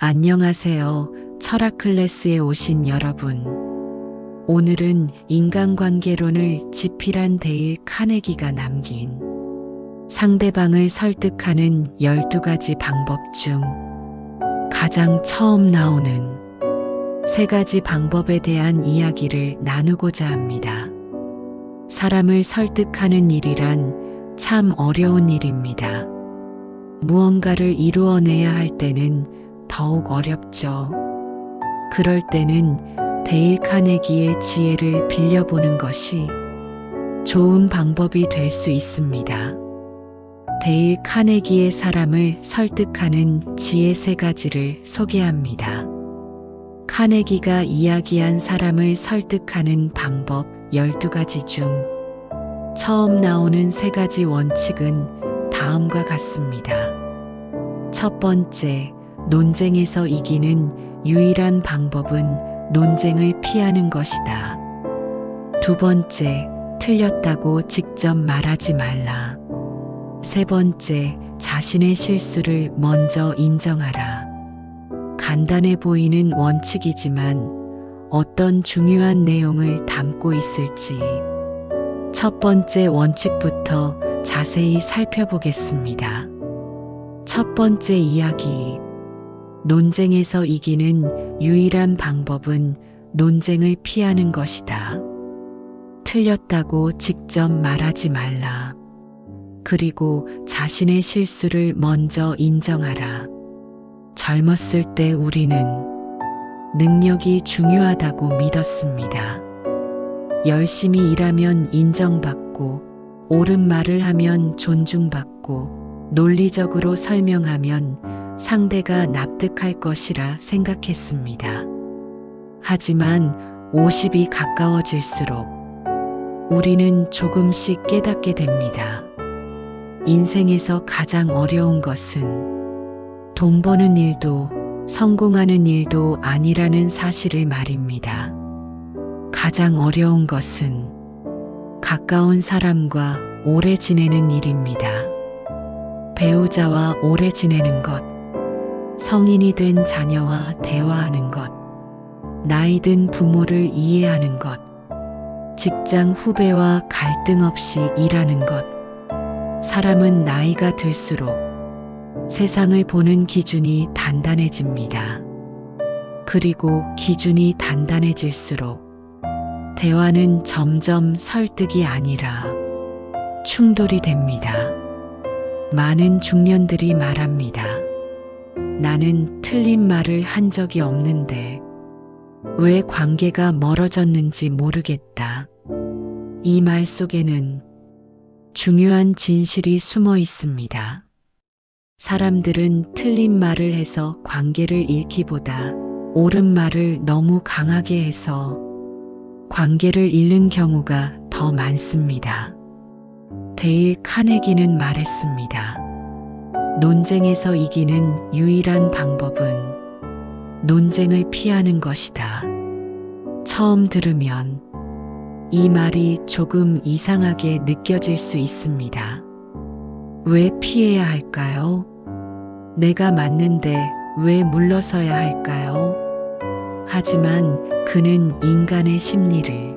안녕하세요. 철학 클래스에 오신 여러분. 오늘은 인간관계론을 지필한 데일 카네기가 남긴 상대방을 설득하는 12가지 방법 중 가장 처음 나오는 3가지 방법에 대한 이야기를 나누고자 합니다. 사람을 설득하는 일이란 참 어려운 일입니다. 무언가를 이루어내야 할 때는 더욱 어렵죠. 그럴 때는 데일 카네기의 지혜를 빌려보는 것이 좋은 방법이 될 수 있습니다. 데일 카네기의 사람을 설득하는 지혜 3가지를 소개합니다. 카네기가 이야기한 사람을 설득하는 방법 12가지 중 처음 나오는 3가지 원칙은 다음과 같습니다. 첫 번째, 논쟁에서 이기는 유일한 방법은 논쟁을 피하는 것이다. 두 번째, 틀렸다고 직접 말하지 말라. 세 번째, 자신의 실수를 먼저 인정하라. 간단해 보이는 원칙이지만 어떤 중요한 내용을 담고 있을지 첫 번째 원칙부터 자세히 살펴보겠습니다. 첫 번째 이야기. 논쟁에서 이기는 유일한 방법은 논쟁을 피하는 것이다. 틀렸다고 직접 말하지 말라. 그리고 자신의 실수를 먼저 인정하라. 젊었을 때 우리는 능력이 중요하다고 믿었습니다. 열심히 일하면 인정받고, 옳은 말을 하면 존중받고, 논리적으로 설명하면 상대가 납득할 것이라 생각했습니다. 하지만 50이 가까워질수록 우리는 조금씩 깨닫게 됩니다. 인생에서 가장 어려운 것은 돈 버는 일도 성공하는 일도 아니라는 사실을 말입니다. 가장 어려운 것은 가까운 사람과 오래 지내는 일입니다. 배우자와 오래 지내는 것, 성인이 된 자녀와 대화하는 것, 나이 든 부모를 이해하는 것, 직장 후배와 갈등 없이 일하는 것. 사람은 나이가 들수록 세상을 보는 기준이 단단해집니다. 그리고 기준이 단단해질수록 대화는 점점 설득이 아니라 충돌이 됩니다. 많은 중년들이 말합니다. 나는 틀린 말을 한 적이 없는데 왜 관계가 멀어졌는지 모르겠다. 이 말 속에는 중요한 진실이 숨어 있습니다. 사람들은 틀린 말을 해서 관계를 잃기보다 옳은 말을 너무 강하게 해서 관계를 잃는 경우가 더 많습니다. 데일 카네기는 말했습니다. 논쟁에서 이기는 유일한 방법은 논쟁을 피하는 것이다. 처음 들으면 이 말이 조금 이상하게 느껴질 수 있습니다. 왜 피해야 할까요? 내가 맞는데 왜 물러서야 할까요? 하지만 그는 인간의 심리를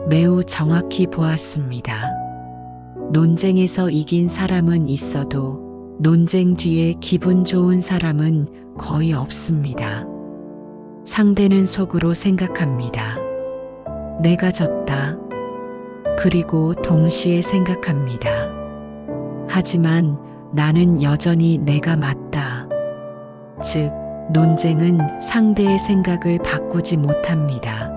매우 정확히 보았습니다. 논쟁에서 이긴 사람은 있어도 논쟁 뒤에 기분 좋은 사람은 거의 없습니다. 상대는 속으로 생각합니다. 내가 졌다. 그리고 동시에 생각합니다. 하지만 나는 여전히 내가 맞다. 즉, 논쟁은 상대의 생각을 바꾸지 못합니다.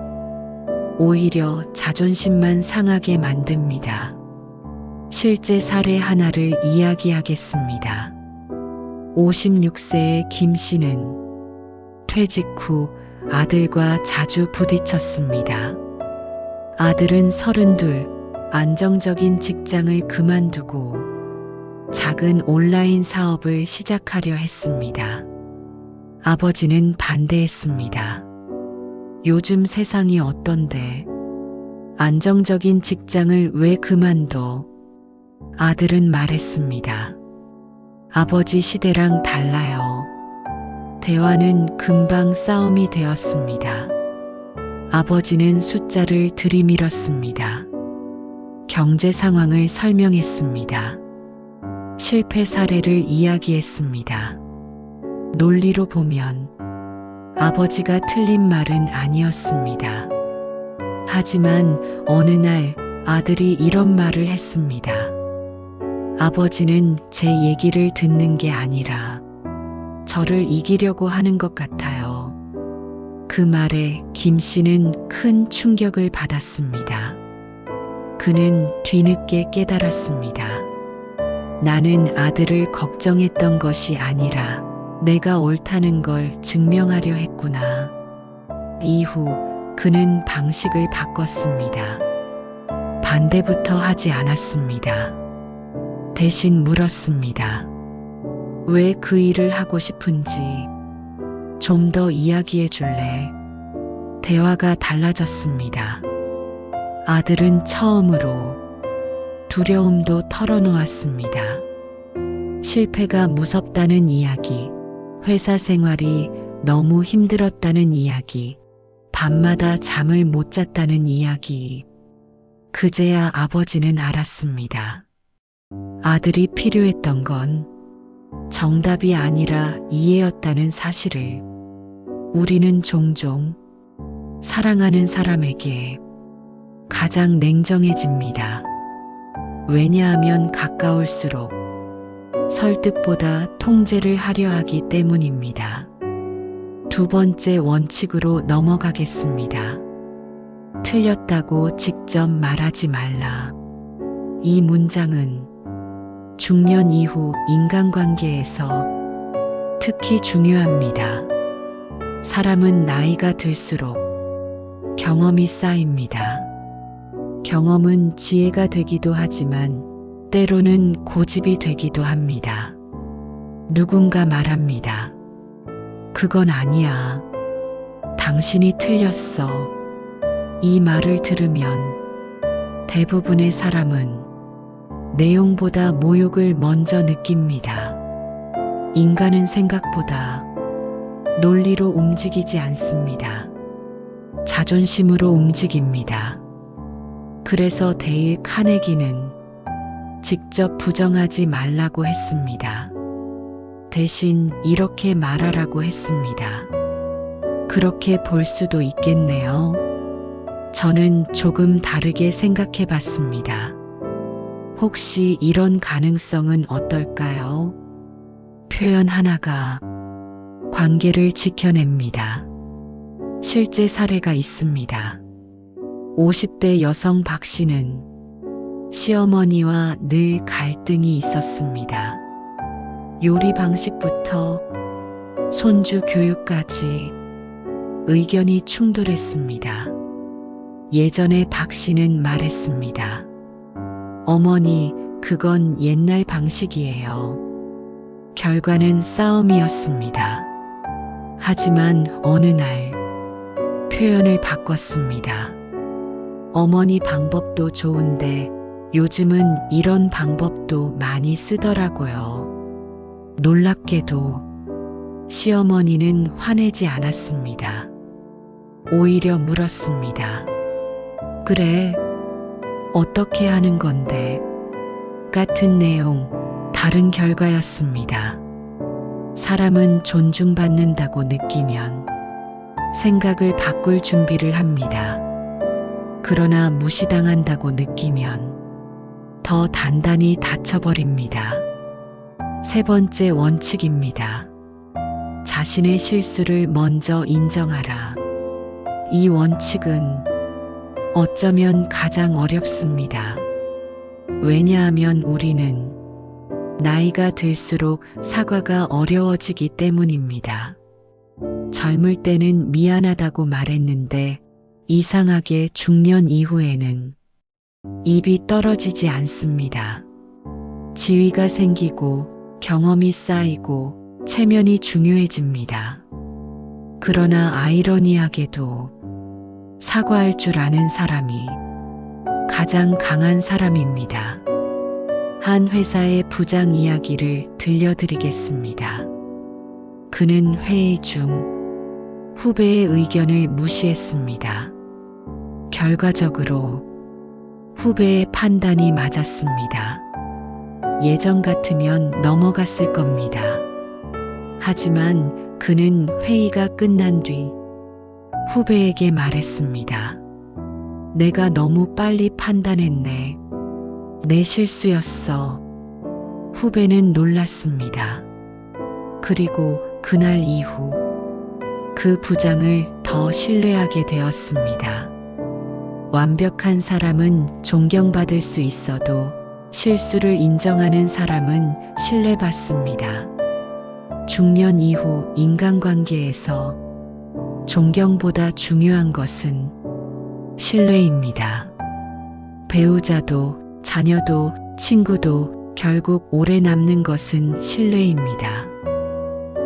오히려 자존심만 상하게 만듭니다. 실제 사례 하나를 이야기하겠습니다. 56세의 김 씨는 퇴직 후 아들과 자주 부딪혔습니다. 아들은 32, 안정적인 직장을 그만두고 작은 온라인 사업을 시작하려 했습니다. 아버지는 반대했습니다. 요즘 세상이 어떤데 안정적인 직장을 왜 그만둬? 아들은 말했습니다. 아버지 시대랑 달라요. 대화는 금방 싸움이 되었습니다. 아버지는 숫자를 들이밀었습니다. 경제 상황을 설명했습니다. 실패 사례를 이야기했습니다. 논리로 보면 아버지가 틀린 말은 아니었습니다. 하지만 어느 날 아들이 이런 말을 했습니다. 아버지는 제 얘기를 듣는 게 아니라 저를 이기려고 하는 것 같아요. 그 말에 김 씨는 큰 충격을 받았습니다. 그는 뒤늦게 깨달았습니다. 나는 아들을 걱정했던 것이 아니라 내가 옳다는 걸 증명하려 했구나. 이후 그는 방식을 바꿨습니다. 반대부터 하지 않았습니다. 대신 물었습니다. 왜 그 일을 하고 싶은지 좀 더 이야기해 줄래? 대화가 달라졌습니다. 아들은 처음으로 두려움도 털어놓았습니다. 실패가 무섭다는 이야기, 회사 생활이 너무 힘들었다는 이야기, 밤마다 잠을 못 잤다는 이야기. 그제야 아버지는 알았습니다. 아들이 필요했던 건 정답이 아니라 이해였다는 사실을. 우리는 종종 사랑하는 사람에게 가장 냉정해집니다. 왜냐하면 가까울수록 설득보다 통제를 하려 하기 때문입니다. 두 번째 원칙으로 넘어가겠습니다. 틀렸다고 직접 말하지 말라. 이 문장은 중년 이후 인간관계에서 특히 중요합니다. 사람은 나이가 들수록 경험이 쌓입니다. 경험은 지혜가 되기도 하지만 때로는 고집이 되기도 합니다. 누군가 말합니다. 그건 아니야. 당신이 틀렸어. 이 말을 들으면 대부분의 사람은 내용보다 모욕을 먼저 느낍니다. 인간은 생각보다 논리로 움직이지 않습니다. 자존심으로 움직입니다. 그래서 데일 카네기는 직접 부정하지 말라고 했습니다. 대신 이렇게 말하라고 했습니다. 그렇게 볼 수도 있겠네요. 저는 조금 다르게 생각해 봤습니다. 혹시 이런 가능성은 어떨까요? 표현 하나가 관계를 지켜냅니다. 실제 사례가 있습니다. 50대 여성 박 씨는 시어머니와 늘 갈등이 있었습니다. 요리 방식부터 손주 교육까지 의견이 충돌했습니다. 예전에 박 씨는 말했습니다. 어머니, 그건 옛날 방식이에요. 결과는 싸움이었습니다. 하지만 어느 날 표현을 바꿨습니다. 어머니 방법도 좋은데 요즘은 이런 방법도 많이 쓰더라고요. 놀랍게도 시어머니는 화내지 않았습니다. 오히려 물었습니다. 그래, 어떻게 하는 건데? 같은 내용, 다른 결과였습니다. 사람은 존중받는다고 느끼면 생각을 바꿀 준비를 합니다. 그러나 무시당한다고 느끼면 더 단단히 닫혀버립니다. 세 번째 원칙입니다. 자신의 실수를 먼저 인정하라. 이 원칙은 어쩌면 가장 어렵습니다. 왜냐하면 우리는 나이가 들수록 사과가 어려워지기 때문입니다. 젊을 때는 미안하다고 말했는데 이상하게 중년 이후에는 입이 떨어지지 않습니다. 지위가 생기고 경험이 쌓이고 체면이 중요해집니다. 그러나 아이러니하게도 사과할 줄 아는 사람이 가장 강한 사람입니다. 한 회사의 부장 이야기를 들려드리겠습니다. 그는 회의 중 후배의 의견을 무시했습니다. 결과적으로 후배의 판단이 맞았습니다. 예전 같으면 넘어갔을 겁니다. 하지만 그는 회의가 끝난 뒤 후배에게 말했습니다. 내가 너무 빨리 판단했네. 내 실수였어. 후배는 놀랐습니다. 그리고 그날 이후 그 부장을 더 신뢰하게 되었습니다. 완벽한 사람은 존경받을 수 있어도 실수를 인정하는 사람은 신뢰받습니다. 중년 이후 인간관계에서 존경보다 중요한 것은 신뢰입니다. 배우자도 자녀도 친구도 결국 오래 남는 것은 신뢰입니다.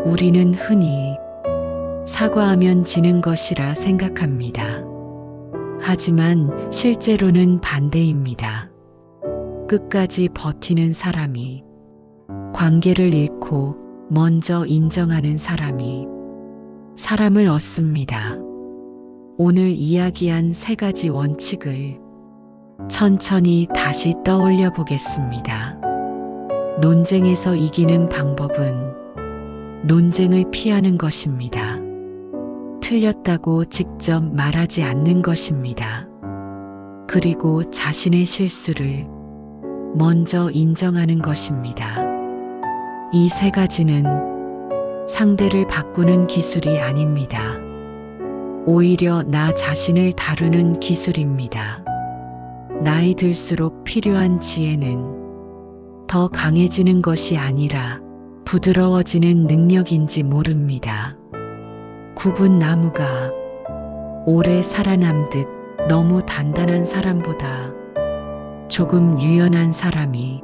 우리는 흔히 사과하면 지는 것이라 생각합니다. 하지만 실제로는 반대입니다. 끝까지 버티는 사람이, 관계를 잃고 먼저 인정하는 사람이 사람을 얻습니다. 오늘 이야기한 3가지 원칙을 천천히 다시 떠올려 보겠습니다. 논쟁에서 이기는 방법은 논쟁을 피하는 것입니다. 틀렸다고 직접 말하지 않는 것입니다. 그리고 자신의 실수를 먼저 인정하는 것입니다. 이 3가지는 상대를 바꾸는 기술이 아닙니다. 오히려 나 자신을 다루는 기술입니다. 나이 들수록 필요한 지혜는 더 강해지는 것이 아니라 부드러워지는 능력인지 모릅니다. 굽은 나무가 오래 살아남듯 너무 단단한 사람보다 조금 유연한 사람이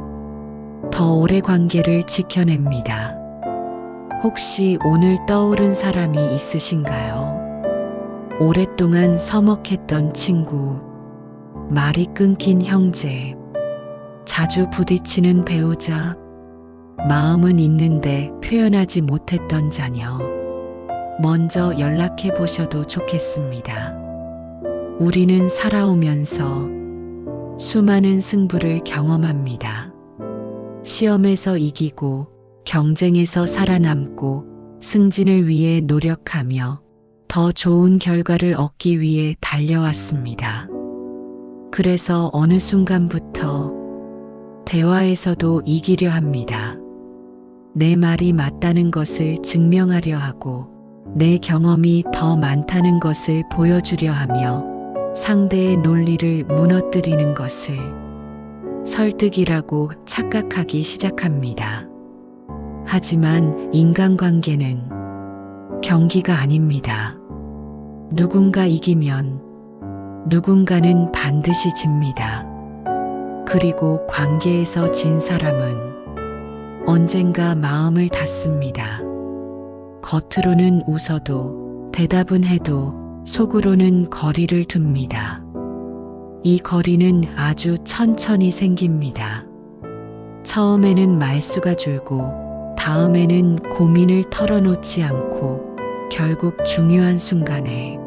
더 오래 관계를 지켜냅니다. 혹시 오늘 떠오른 사람이 있으신가요? 오랫동안 서먹했던 친구, 말이 끊긴 형제, 자주 부딪히는 배우자, 마음은 있는데 표현하지 못했던 자녀. 먼저 연락해 보셔도 좋겠습니다. 우리는 살아오면서 수많은 승부를 경험합니다. 시험에서 이기고 경쟁에서 살아남고 승진을 위해 노력하며 더 좋은 결과를 얻기 위해 달려왔습니다. 그래서 어느 순간부터 대화에서도 이기려 합니다. 내 말이 맞다는 것을 증명하려 하고 내 경험이 더 많다는 것을 보여주려 하며 상대의 논리를 무너뜨리는 것을 설득이라고 착각하기 시작합니다. 하지만 인간관계는 경기가 아닙니다. 누군가 이기면 누군가는 반드시 집니다. 그리고 관계에서 진 사람은 언젠가 마음을 닫습니다. 겉으로는 웃어도 대답은 해도 속으로는 거리를 둡니다. 이 거리는 아주 천천히 생깁니다. 처음에는 말수가 줄고 다음에는 고민을 털어놓지 않고 결국 중요한 순간에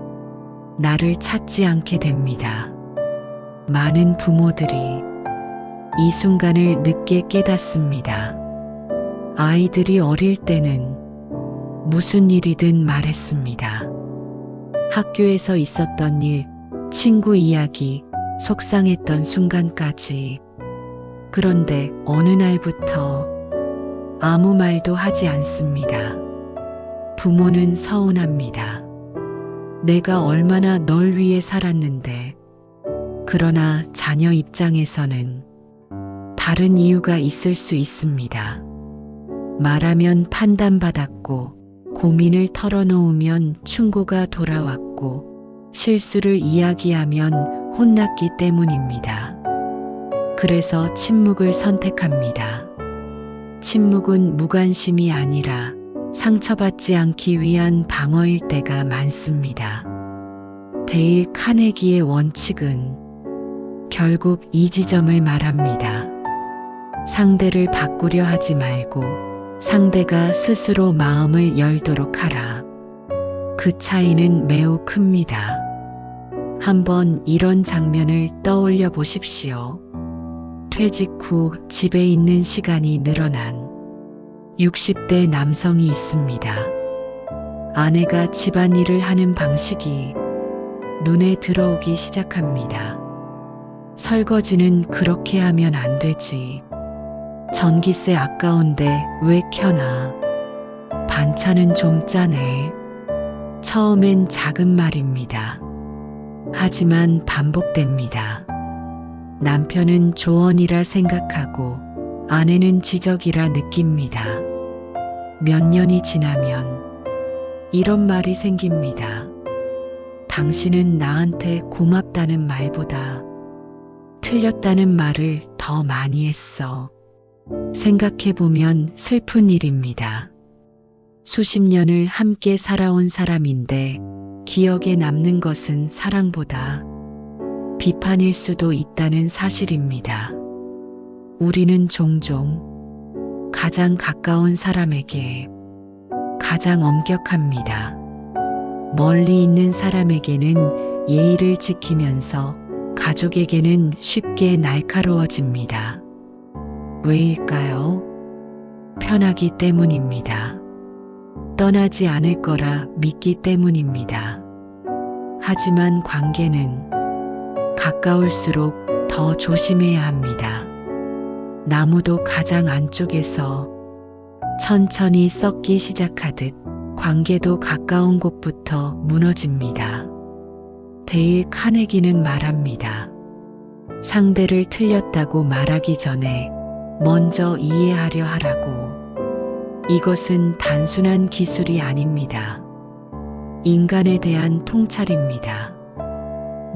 나를 찾지 않게 됩니다. 많은 부모들이 이 순간을 늦게 깨닫습니다. 아이들이 어릴 때는 무슨 일이든 말했습니다. 학교에서 있었던 일, 친구 이야기, 속상했던 순간까지. 그런데 어느 날부터 아무 말도 하지 않습니다. 부모는 서운합니다. 내가 얼마나 널 위해 살았는데. 그러나 자녀 입장에서는 다른 이유가 있을 수 있습니다. 말하면 판단받았고, 고민을 털어놓으면 충고가 돌아왔고, 실수를 이야기하면 혼났기 때문입니다. 그래서 침묵을 선택합니다. 침묵은 무관심이 아니라 상처받지 않기 위한 방어일 때가 많습니다. 데일 카네기의 원칙은 결국 이 지점을 말합니다. 상대를 바꾸려 하지 말고 상대가 스스로 마음을 열도록 하라. 그 차이는 매우 큽니다. 한번 이런 장면을 떠올려 보십시오. 퇴직 후 집에 있는 시간이 늘어난 60대 남성이 있습니다. 아내가 집안일을 하는 방식이 눈에 들어오기 시작합니다. 설거지는 그렇게 하면 안 되지. 전기세 아까운데 왜 켜놔? 반찬은 좀 짜네. 처음엔 작은 말입니다. 하지만 반복됩니다. 남편은 조언이라 생각하고 아내는 지적이라 느낍니다. 몇 년이 지나면 이런 말이 생깁니다. 당신은 나한테 고맙다는 말보다 틀렸다는 말을 더 많이 했어. 생각해보면 슬픈 일입니다. 수십 년을 함께 살아온 사람인데 기억에 남는 것은 사랑보다 비판일 수도 있다는 사실입니다. 우리는 종종 가장 가까운 사람에게 가장 엄격합니다. 멀리 있는 사람에게는 예의를 지키면서 가족에게는 쉽게 날카로워집니다. 왜일까요? 편하기 때문입니다. 떠나지 않을 거라 믿기 때문입니다. 하지만 관계는 가까울수록 더 조심해야 합니다. 나무도 가장 안쪽에서 천천히 썩기 시작하듯 관계도 가까운 곳부터 무너집니다. 데일 카네기는 말합니다. 상대를 틀렸다고 말하기 전에 먼저 이해하려 하라고. 이것은 단순한 기술이 아닙니다. 인간에 대한 통찰입니다.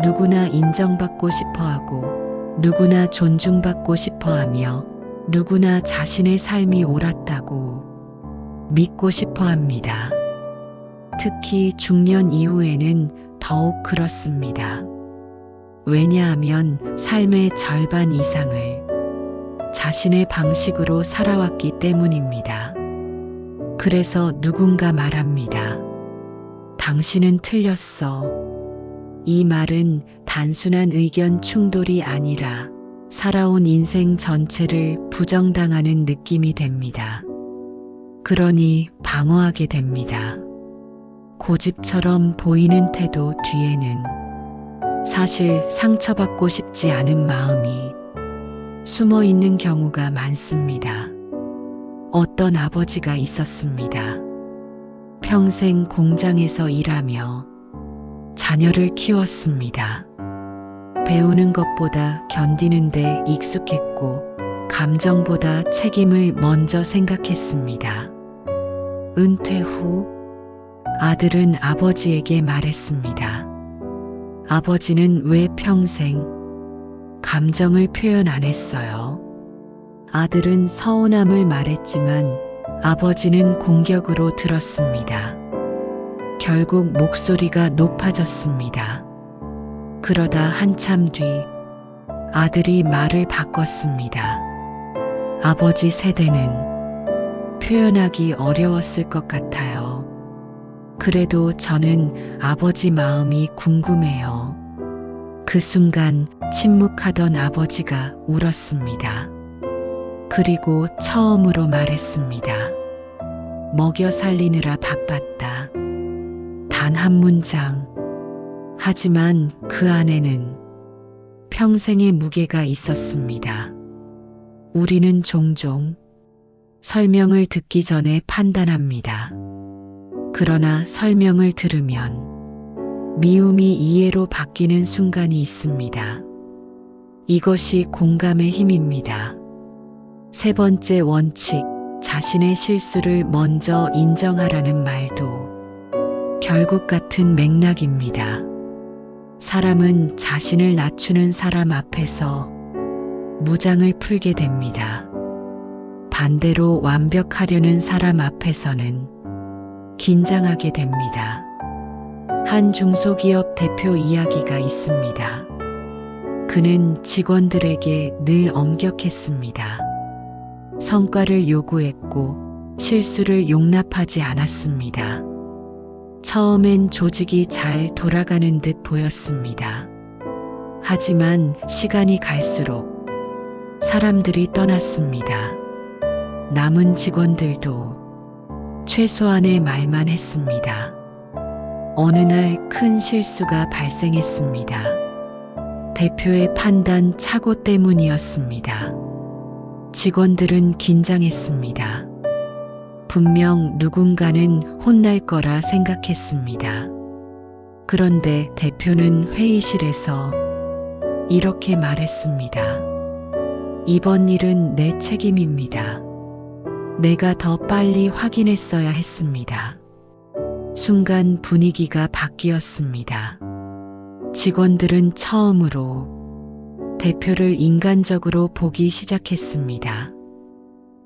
누구나 인정받고 싶어하고 누구나 존중받고 싶어하며 누구나 자신의 삶이 옳았다고 믿고 싶어합니다. 특히 중년 이후에는 더욱 그렇습니다. 왜냐하면 삶의 절반 이상을 자신의 방식으로 살아왔기 때문입니다. 그래서 누군가 말합니다. 당신은 틀렸어. 이 말은 단순한 의견 충돌이 아니라 살아온 인생 전체를 부정당하는 느낌이 됩니다. 그러니 방어하게 됩니다. 고집처럼 보이는 태도 뒤에는 사실 상처받고 싶지 않은 마음이 숨어 있는 경우가 많습니다. 어떤 아버지가 있었습니다. 평생 공장에서 일하며 자녀를 키웠습니다. 배우는 것보다 견디는 데 익숙했고 감정보다 책임을 먼저 생각했습니다. 은퇴 후 아들은 아버지에게 말했습니다. 아버지는 왜 평생 감정을 표현 안 했어요? 아들은 서운함을 말했지만 아버지는 공격으로 들었습니다. 결국 목소리가 높아졌습니다. 그러다 한참 뒤 아들이 말을 바꿨습니다. 아버지 세대는 표현하기 어려웠을 것 같아요. 그래도 저는 아버지 마음이 궁금해요. 그 순간 침묵하던 아버지가 울었습니다. 그리고 처음으로 말했습니다. 먹여 살리느라 바빴다. 단 한 문장. 하지만 그 안에는 평생의 무게가 있었습니다. 우리는 종종 설명을 듣기 전에 판단합니다. 그러나 설명을 들으면 미움이 이해로 바뀌는 순간이 있습니다. 이것이 공감의 힘입니다. 세 번째 원칙, 자신의 실수를 먼저 인정하라는 말도 결국 같은 맥락입니다. 사람은 자신을 낮추는 사람 앞에서 무장을 풀게 됩니다. 반대로 완벽하려는 사람 앞에서는 긴장하게 됩니다. 한 중소기업 대표 이야기가 있습니다. 그는 직원들에게 늘 엄격했습니다. 성과를 요구했고 실수를 용납하지 않았습니다. 처음엔 조직이 잘 돌아가는 듯 보였습니다. 하지만 시간이 갈수록 사람들이 떠났습니다. 남은 직원들도 최소한의 말만 했습니다. 어느 날 큰 실수가 발생했습니다. 대표의 판단 착오 때문이었습니다. 직원들은 긴장했습니다. 분명 누군가는 혼날 거라 생각했습니다. 그런데 대표는 회의실에서 이렇게 말했습니다. 이번 일은 내 책임입니다. 내가 더 빨리 확인했어야 했습니다. 순간 분위기가 바뀌었습니다. 직원들은 처음으로 대표를 인간적으로 보기 시작했습니다.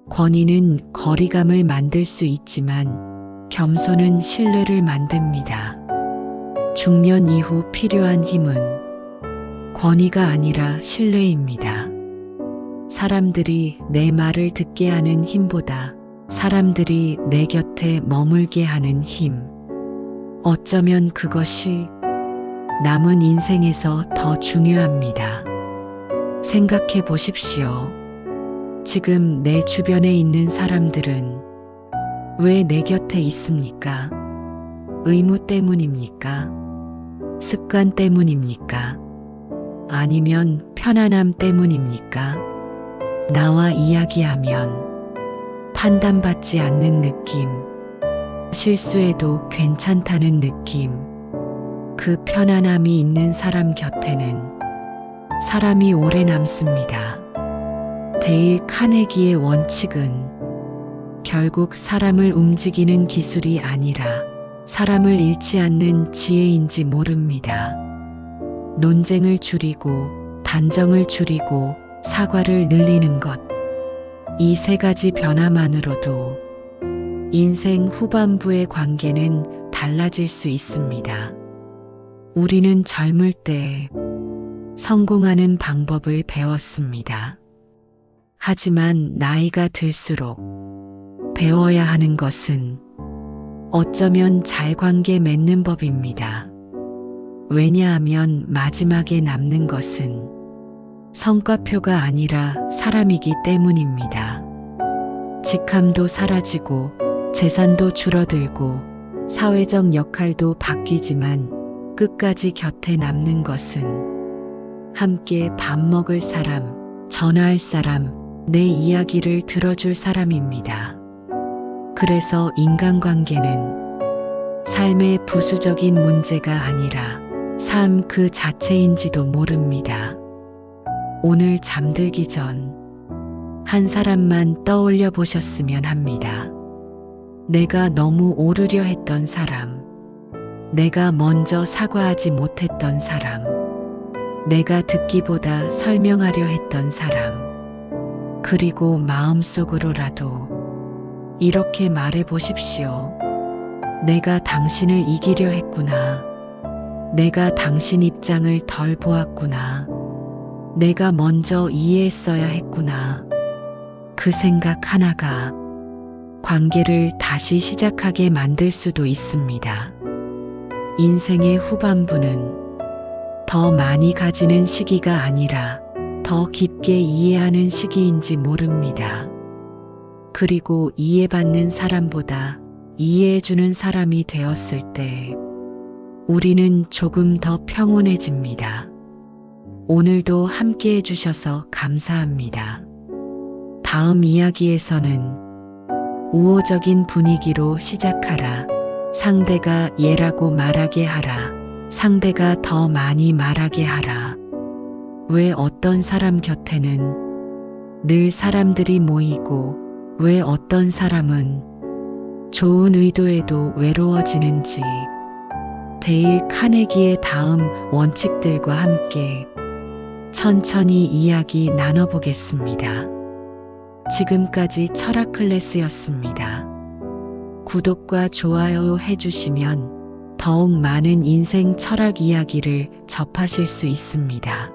권위는 거리감을 만들 수 있지만 겸손은 신뢰를 만듭니다. 중년 이후 필요한 힘은 권위가 아니라 신뢰입니다. 사람들이 내 말을 듣게 하는 힘보다 사람들이 내 곁에 머물게 하는 힘. 어쩌면 그것이 남은 인생에서 더 중요합니다. 생각해 보십시오. 지금 내 주변에 있는 사람들은 왜 내 곁에 있습니까? 의무 때문입니까? 습관 때문입니까? 아니면 편안함 때문입니까? 나와 이야기하면 판단받지 않는 느낌, 실수해도 괜찮다는 느낌, 그 편안함이 있는 사람 곁에는 사람이 오래 남습니다. 데일 카네기의 원칙은 결국 사람을 움직이는 기술이 아니라 사람을 잃지 않는 지혜인지 모릅니다. 논쟁을 줄이고 단정을 줄이고 사과를 늘리는 것. 이 세 가지 변화만으로도 인생 후반부의 관계는 달라질 수 있습니다. 우리는 젊을 때 성공하는 방법을 배웠습니다. 하지만 나이가 들수록 배워야 하는 것은 어쩌면 잘 관계 맺는 법입니다. 왜냐하면 마지막에 남는 것은 성과표가 아니라 사람이기 때문입니다. 직함도 사라지고 재산도 줄어들고 사회적 역할도 바뀌지만 끝까지 곁에 남는 것은 함께 밥 먹을 사람, 전화할 사람, 내 이야기를 들어줄 사람입니다. 그래서 인간관계는 삶의 부수적인 문제가 아니라 삶 그 자체인지도 모릅니다. 오늘 잠들기 전 한 사람만 떠올려 보셨으면 합니다. 내가 너무 오르려 했던 사람, 내가 먼저 사과하지 못했던 사람, 내가 듣기보다 설명하려 했던 사람, 그리고 마음속으로라도 이렇게 말해 보십시오. 내가 당신을 이기려 했구나. 내가 당신 입장을 덜 보았구나. 내가 먼저 이해했어야 했구나. 그 생각 하나가 관계를 다시 시작하게 만들 수도 있습니다. 인생의 후반부는 더 많이 가지는 시기가 아니라 더 깊게 이해하는 시기인지 모릅니다. 그리고 이해받는 사람보다 이해해주는 사람이 되었을 때 우리는 조금 더 평온해집니다. 오늘도 함께 해주셔서 감사합니다. 다음 이야기에서는 우호적인 분위기로 시작하라. 상대가 얘라고 말하게 하라. 상대가 더 많이 말하게 하라. 왜 어떤 사람 곁에는 늘 사람들이 모이고 왜 어떤 사람은 좋은 의도에도 외로워지는지 데일 카네기의 다음 원칙들과 함께 천천히 이야기 나눠보겠습니다. 지금까지 철학 클래스였습니다. 구독과 좋아요 해주시면 더욱 많은 인생 철학 이야기를 접하실 수 있습니다.